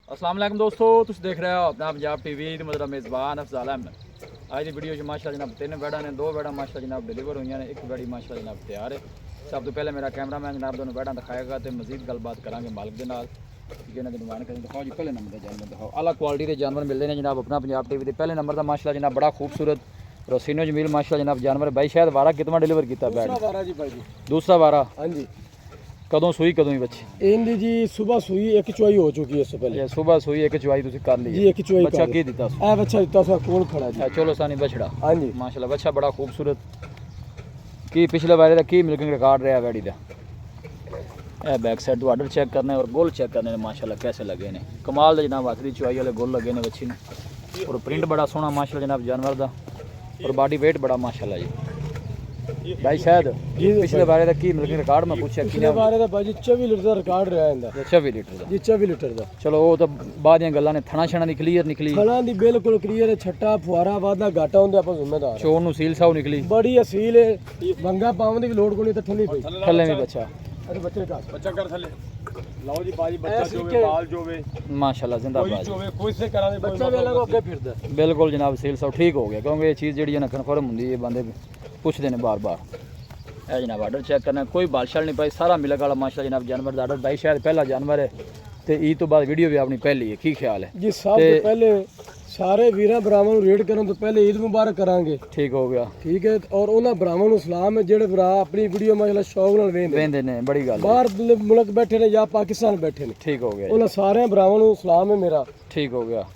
अस्सलाम वालेकुम दोस्तों, तुम देख रहे हो अपना पंजाब टीवी ते मेरा मेज़बान अफजाल अहमद। आज की वीडियो माशाल्लाह जनाब 3 बैड़ा ने 2 बैड़ा माशाल्लाह जनाब डिलीवर हुई ने, एक बैड़ी माशाल्लाह जनाब तैयार है। सब तो पहले मेरा कैमरामैन जनाब दोनों बैड़ा दिखाएगा तो मजीद गलबात करांगे मालिक के नाल। जिन्हें डिमांड करें दिखाओ जी, पहले नंबर का जानवर दिखाओ। अला क्वालिटी के जानवर मिलते हैं जनाब अपना पंजाब टीवी के। पहले नंबर का माशाल्लाह जनाब बड़ा खूबसूरत रोसिनो जमील माशाल्लाह जनाब जानवर भाई शायद वारा कितना डिलीवर किया बैड़? दूसरा वारा। हाँ जी। कदों सूई कदों ही बच्ची? इंदी जी सुबह सूई एक चुआई हो चुकी है। इससे पहले सुबह सूई एक चुआई तुसी कर ली जी, एक चुआई बच्चा की दिता? ए बच्चा दिता सा कौन खड़ा जी? चलो सानी बछड़ा। हाँ जी माशाल्लाह बच्चा बड़ा खूबसूरत। की पिछले बारे का की मिल्किंग रिकॉर्ड रहा बैड़ी का? ए बैक साइड तो आर्डर चेक करने और गोल चेक करने माशाल्लाह कैसे लगे ने। कमाल दे जनाब आखिरी चुआई वाले गोल लगे ने बच्ची ने। और प्रिंट बड़ा सोहना माशाल्लाह जनाब जानवर दा। और बॉडी वेट बड़ा माशाल्लाह जी। भाई शायद पिछले बारे का की मिल्किंग रिकॉर्ड में पूछा कि पिछले बारे का भाजी 24 लीटर का रिकॉर्ड रहा इंदा। 24 लीटर दा जी 24 लीटर का। चलो वो तो बाद दी गल्लां ने। थणा छणा दी क्लियर निकली? थणा दी बिल्कुल क्लियर है। छट्टा फुआरा वादा घाटा होंदे आपा जिम्मेदार। चोर नु सील साउ निकली? बड़ी असील है। भंगा पावन दी लोड कोनी तो ठंडी पई थल्ले में बच्चा। अरे बच्चे का बच्चा कर थले लाओ जी बाजी बच्चा जोवे बाल जोवे माशाल्लाह जिंदाबाद। कोई जोवे कोई से करा दे बच्चा वेला को अगे फिरदा। बिल्कुल जनाब सील साउ ठीक हो गया क्योंकि ये चीज़ जी है ना कन्फर्म होंगी है। बंदे पूछते हैं बार बार। है जनाब आर्डर चेक करना, कोई बालशाल नहीं पाई, सारा मिलक वाला माशाल्लाह जनाब जानवर का आर्डर। भाई शायद पहला जानवर है तो ईद तो बाद वीडियो भी अपनी पहली है। की ख्याल है जी? सब तो पहले सारे वीरां भरावां नूं रेड करन तो पहले ईद मुबारक करांगे। ठीक हो गया। ठीक है। और उन्हां भरावां नूं सलाम है जेड़े भरा अपनी वीडियो माशाल्लाह शौक नाल वेंदे ने। बड़ी गल है। बाहर मुल्क बैठे ने या पाकिस्तान बैठे ने। ठीक हो गया उन्हां सारे भरावां नूं सलाम है मेरा। ठीक हो गया।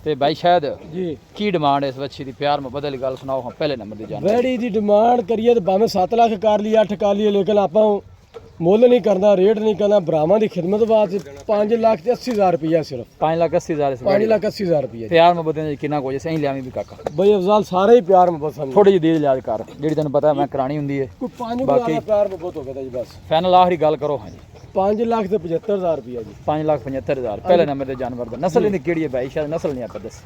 ते भाई शायद जी की डिमांड है इस बच्ची की? प्यार में बदल गल सुनाओ। हाँ पहले नंबर दी जानवर। वैड़ी दी डिमांड करिए तो भावें 7 लाख कर ली 8 कर लिए, लेकिन आपां मुੱਲ नहीं करना, रेट नहीं करना। भरावां दी खिदमत वास्ते 5 लाख ते 80,000 रुपया सिर्फ। 5,80,000 5 लाख 80,000 रुपया। प्यार में बदल कितना कुछ सही लिया भी काका? बई अफजाल सारे ही प्यार में बस थोड़ी जी दीद लिहाज कर जी तेन पता मैं करानी होंगी है। कोई 5 बाकी प्यार में बहुत हो गया जी बस। फाइनल आखिरी गल करो। हाँ जी 5 लाख ते 75,000 रुपया जी। 5,75,000 पहले नंबर के जानवर का। नस्ल इनकी केड़ी है भाई? शायद नस्ल नहीं आप दस।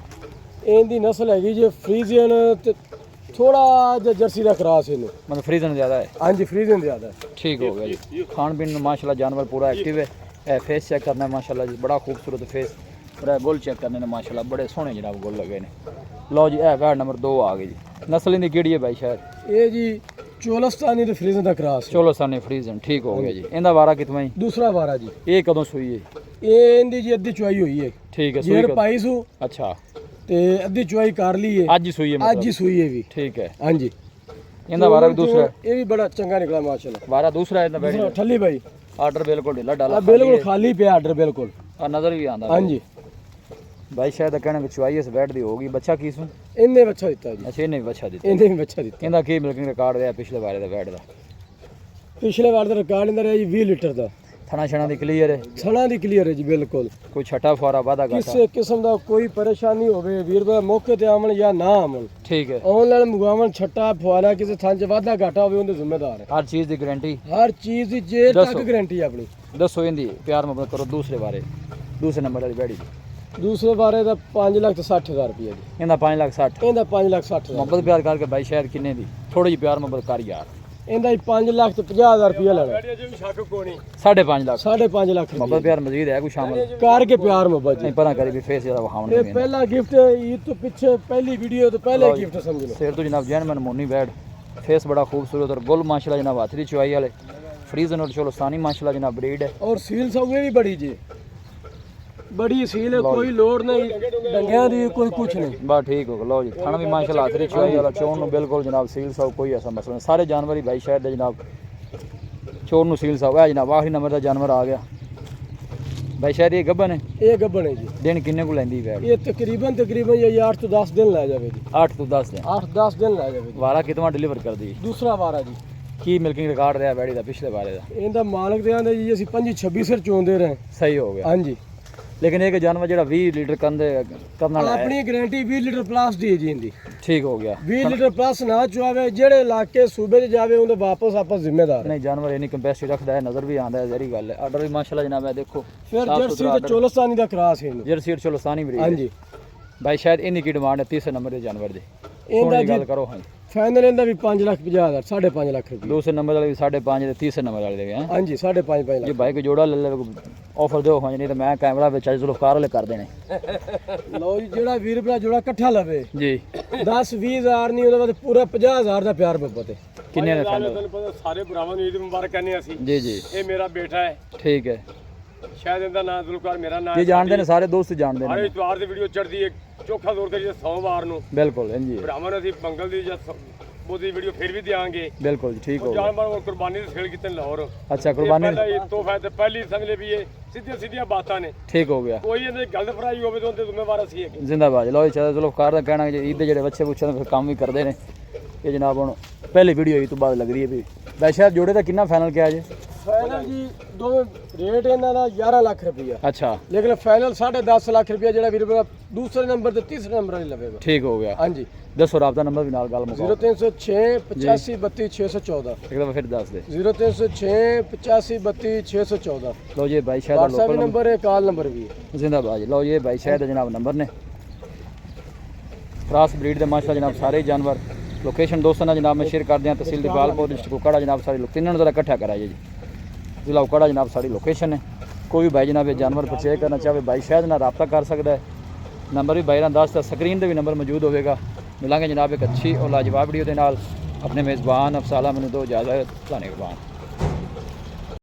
इनकी नस्ल हैगी जी फ्रीजियन ते थोड़ा जिहा जर्सी का क्रॉस है। मतलब फ्रीजन ज़्यादा है? हाँ जी फ्रीजियन ज़्यादा है। ठीक हो गया जी। खान पीन में माशाल्लाह जानवर पूरा एक्टिव है। ए फेस चेक करना है माशाल्लाह जी, बड़ा खूबसूरत फेस। और गोल चेक करने ने माशाल्लाह बड़े सोहने जनाब गोल लगे ने। लो जी ए बैड नंबर 2 आ गई जी। नस्ल इनकी केड़ी है भाई? शायद ये जी चोलस्तानी ते फ्रीजन का क्रॉस है। चोलस्तानी फ्रीजन। ठीक हो गया जी। इनका वारा कितना ही? दूसरा वारा जी। ये कदों सूई है? ये इंदी जी अद्धी चुआई हुई है। ठीक है। जेर सूई पाई सू अच्छा ते अद्धी चुआई कर ली है। आज ही सूई है? आज ही सूई है भी। ठीक है। हाँ जी इनका वारा भी दूसरा है? ये भी बड़ा चंगा निकला माशाल्लाह। वारा दूसरा है? दूसरा ठल्ली भाई आर्डर बिल्कुल ढीला डाला बिल्कुल खाली पे आर्डर बिल्कुल। और नजर भी आंदा। हाँ जी भाई शायद कहना कि चुआई इस बैठ दी होगी। बच्चा की सू? इन्ने बच्चा दिता जी। अच्छा इन्हें भी बच्चा दिता? इन्ने भी बच्चा दिता। इनका की मिल्किंग रिकॉर्ड रहा पिछले बारे का बैठ का? पिछले बार का रिकॉर्ड इंदा रहा जी 20 लीटर का। थना छना दी क्लियर है? छना दी क्लियर है जी बिल्कुल। कोई छठा फुआरा वादा घाटा? किसी किस्म का कोई परेशानी होवे वीर भाई मौके ते आवन या ना आवन, ठीक है। ऑनलाइन मंगवावन छट्टा फुआरा किसी थां च वादा घाटा होवे उनके जिम्मेदार है। हर चीज़ की गारंटी? हर चीज की जे तक दसो। गारंटी है अपनी। दसो इंदी प्यार मोहब्बत करो दूसरे बारे, दूसरे नंबर वाली बैड़ी दी। दूसरे बारे का 5,60,000 रुपया जी। इनका 5,60,000 इंदा 5,60,000 मोहब्बत प्यार करके भाई शायद किन्ने दी? थोड़ी जी प्यार मोहब्बत कर यार। इंदा 5,50,000 रुपया लेना। जे भी शक कोनी 5.5 लाख 5.5 लाख मोहब्बत प्यार मजीद है कुछ शामिल? कार के प्यार मोहब्बत जी। नहीं पता करी भी फेस ज़्यादा वहावने ये में पहला गिफ्ट ईद तो पीछे पहली वीडियो तो पहले गिफ्ट समझ लो। शेर तो जनाब जैन मन मोनी बैड फेस बड़ा खूबसूरत और गुल माशाल्लाह जनाब हाथरी चुआई वाले फ्रीजन और चोलस्तानी माशाल्लाह जनाब ब्रीड है। और सील सब भी बड़ी जी, बड़ी सील है। कोई लोड नहीं डंगिया दी कोई कुछ नहीं। बस ठीक हो लो जी। थाना भी माशाल्लाह हाथरी चुआई वाला चोन नु बिल्कुल जनाब सील साहब कोई ऐसा मसला नहीं। सारे जानवर ही भाई शायद जनाब चोन नु सील साहब है जनाब। आखिरी नंबर का जानवर आ गया भाई शायद ये गब्बन है? ये गब्बन है जी। दिन किन्ने को लेंदी बैड? ये तकरीबन ये 8 तो 10 दिन ला जावे जी। 8 तो 10 दिन? 8-10 दिन ला जावे जी। वारा कितना डिलीवर कर दी? दूसरा वारा जी। की मिल्किंग रिकॉर्ड रहा बैड़ी का पिछले बारे का? इनका मालक दे आंदे जी ਅਸੀਂ 25-26 सिर चोंदे रहे। सही हो गया। हाँ जी लेकिन एक जानवर जो 20 लीटर करना है अपनी गारंटी 20 लीटर प्लस दी जी इंदी। ठीक हो गया। 20 लीटर प्लस ना चुआवे जेड़े इलाके सूबे च जावे उनके वापस आपस जिम्मेदार है। नहीं जानवर इन्नी कैपेसिटी रखता है, नजर भी आंदा है, जहरी गल है। आर्डर भी माशाल्लाह जनाब है देखो फिर जर्सी ते चोलस्तानी दा क्रॉस है इनू। Jersey Cholistani breed. हाँ जी भाई शायद इन्नी की डिमांड है तीसरे नंबर के जानवर दी। इंदा सोनी जी गल करो। हाँ ਫਾਈਨਲ ਇਹਦਾ ਵੀ 5,50,000 5.5 ਲੱਖ ਰੁਪਏ दूसरे नंबर वाले भी 5.5 ਤੇ ਤੀਸਰੇ ਨੰਬਰ ਵਾਲੇ ਦੇ हैं ਹਾਂਜੀ 5.5 ਜੇ ਲੱਖ ਬਾਈਕ ਜੋੜਾ ਲੈ ਲੈ ਆਫਰ ਦਿਓ ਹੋ ਨਹੀਂ ਤਾਂ ਮੈਂ ਕੈਮਰਾ ਵਿੱਚ ਅੱਜ ਜ਼ੁਲਫਕਾਰ ਵਾਲੇ ਕਰ ਦੇਣੇ ਲਓ ਜੀ ਜਿਹੜਾ ਵੀਰ ਭਰਾ ਜੋੜਾ ਇਕੱਠਾ ਲਵੇ ਜੀ 10-20,000 ਨਹੀਂ ਉਹਦੇ ਬਾਅਦ ਪੂਰਾ 50,000 ਦਾ ਪਿਆਰ ਮੁਹੱਬਤ ਹੈ ਕਿੰਨੇ ਨੇ ਤੁਹਾਨੂੰ ਫਾਈਨਲ ਪਤਾ ਸਾਰੇ ਭਰਾਵਾਂ ਨੂੰ ਈਦ ਮੁਬਾਰਕ ਕਹਿੰਦੇ ਅਸੀਂ ਜੀ ਜੀ ਇਹ ਮੇਰਾ ਬੇਟਾ ਹੈ ਠੀਕ ਹੈ ਸ਼ਾਇਦ ਇਹਦਾ ਨਾਮ ਜ਼ੁਲਕਾਰ ਮੇਰਾ ਨਾਮ ਜੀ ਜਾਣਦੇ ਨੇ ਸਾਰੇ ਦੋਸਤ ਜਾਣਦੇ ਸਾਰੇ ਨੇ ਇਤਵਾਰ ਦੀ ਵੀਡੀਓ ਚੜਦੀ ਹੈ ਚੋਖਾ ਦੌਰ ਕਰੀਏ ਸੋਮਵਾਰ ਨੂੰ ਬਿਲਕੁਲ ਹਾਂਜੀ ਭਰਾਵਾਂ ਨੂੰ ਅਸੀਂ ਮੰਗਲ ਦੀ ਜਾਂ ਬੋਦੀ ਵੀਡੀਓ ਫਿਰ ਵੀ ਦਿਆਂਗੇ ਬਿਲਕੁਲ ਜੀ ਠੀਕ ਹੋ ਗਿਆ ਜਾਨਵਰ ਉਹ ਕੁਰਬਾਨੀ ਦੇ ਸੇਲ ਕੀਤੇ ਲਾਹੌਰ ਅੱਛਾ ਕੁਰਬਾਨੀ ਪਹਿਲਾ ਇਹ ਤੋਹਫਾ ਤੇ ਪਹਿਲੀ ਸਮਝ ਲੈ ਵੀ ਇਹ ਸਿੱਧੀਆਂ ਸਿੱਧੀਆਂ ਬਾਤਾਂ ਨੇ ਠੀਕ ਹੋ ਗਿਆ ਕੋਈ ਇਹਦੇ ਗਲਤ ਫਰਾਈ ਹੋਵੇ ਤਾਂ ਉਹਦੇ ਜ਼ਿੰਮੇਵਾਰ ਅਸੀਂ ਹੈਗੇ ਜ਼ਿੰਦਾਬਾਦ ਲਓ ਜੀ ਜ਼ੁਲਫਕਾਰ ਦਾ ਕਹਿਣਾ ਕਿ ਈਦ ਦੇ ਜਿਹੜੇ ਬੱਚੇ ਪੁੱਛੇ ਨੇ ਫਿਰ ਕੰਮ ਵੀ ਕਰਦੇ ਨੇ ਇਹ ਜਨਾਬ ਹੁਣ ਪਹਿਲੀ ਵੀਡੀਓ ਇਹ ਤੋਂ ਬਾਅਦ ਲੱਗ ਰਹੀ ਹੈ ਵੀ ਵੈਸੇ ਜੋੜੇ ਦਾ ਕਿੰਨਾ ਫਾਈਨਲ ਕਿਹਾ ਜੀ ਫਾਈਨਲ ਜੀ ਦੋਵੇਂ ਰੇਟ ਇਹਨਾਂ ਦਾ 11 ਲੱਖ ਰੁਪਈਆ ਅੱਛਾ ਲੇਕਿਨ ਫਾਈਨਲ 10.5 ਲੱਖ ਰੁਪਈਆ ਜਿਹੜਾ ਵੀਰ ਭਰਾ ਦੂਸਰੇ ਨੰਬਰ ਤੇ ਤੀਸਰੇ ਨੰਬਰ ਵਾਲੀ ਲਵੇਗਾ ਠੀਕ ਹੋ ਗਿਆ ਹਾਂਜੀ ਦੱਸੋ ਰਾਬਤਾ ਨੰਬਰ ਵੀ ਨਾਲ ਗੱਲ ਮੁਕਾਓ 0306 85 32 614 ਇੱਕ ਦਫਾ ਫਿਰ ਦੱਸ ਦੇ 0306 85 32 614 ਲਓ ਜੀ ਭਾਈ ਸ਼ਾਇਦ WhatsApp ਲੋਕਲ ਨੰਬਰ ਹੈ ਕਾਲ ਨੰਬਰ ਵੀ ਹੈ ਜ਼ਿੰਦਾਬਾਦ ਲਓ ਜੀ ਭਾਈ ਸ਼ਾਇਦ ਜਨਾਬ ਨੰਬਰ ਨੇ ਕ੍ਰਾਸ ਬਰੀਡ ਦੇ ਮਾਸ਼ਾਅੱਲਾ ਜਨਾਬ ਸਾਰੇ ਜਾਨਵਰ ਲੋਕੇਸ਼ਨ ਦੋਸਤਾਂ ਨਾਲ ਜਨਾਬ ਮੈਂ ਸ਼ੇਅਰ ਕਰਦੇ ਹਾਂ ਤਹਿਸੀਲ ਦਿਵਾਲਪੁਰ ਡਿਸਟ੍ਰਿਕਟ ਉਕਾੜਾ ਜਨਾਬ ਸਾਰੇ ਤਿੰਨਾਂ ਨੂੰ ਜ਼ਰਾ ਇਕੱਠਾ ਕਰਾਈਏ ਜੀ ਜ਼ਿਲ੍ਹਾ ਉਕਾੜਾ ਜਨਾਬ ਸਾਡੀ ਲੋਕੇਸ਼ਨ ਹੈ ਕੋਈ ਵੀ ਭਾਈ ਜਨਾਬ ਇਹ ਜਾਨਵਰ ਪਰਚੇਜ਼ ਕਰਨਾ ਚਾਹੇ ਭਾਈ ਸ਼ਾਇਦ ਨਾਲ ਰਾਬਤਾ ਕਰ ਸਕਦਾ ਹੈ ਨੰਬਰ ਵੀ ਭਾਈ ਨਾਲ ਦੱਸਦਾ ਸਕਰੀਨ ਤੇ ਵੀ ਨੰਬਰ ਮੌਜੂਦ ਹੋਵੇਗਾ ਮਿਲਾਂਗੇ ਜਨਾਬ ਇੱਕ ਅੱਛੀ ਔਰ ਲਾਜਵਾਬ ਵੀਡੀਓ ਦੇ ਨਾਲ ਆਪਣੇ ਮੇਜ਼ਬਾਨ ਅਫਸਾਲਾ ਮੈਨੂੰ ਦੋ ਇਜਾਜ਼ਤ ਧੰਨਵਾਦ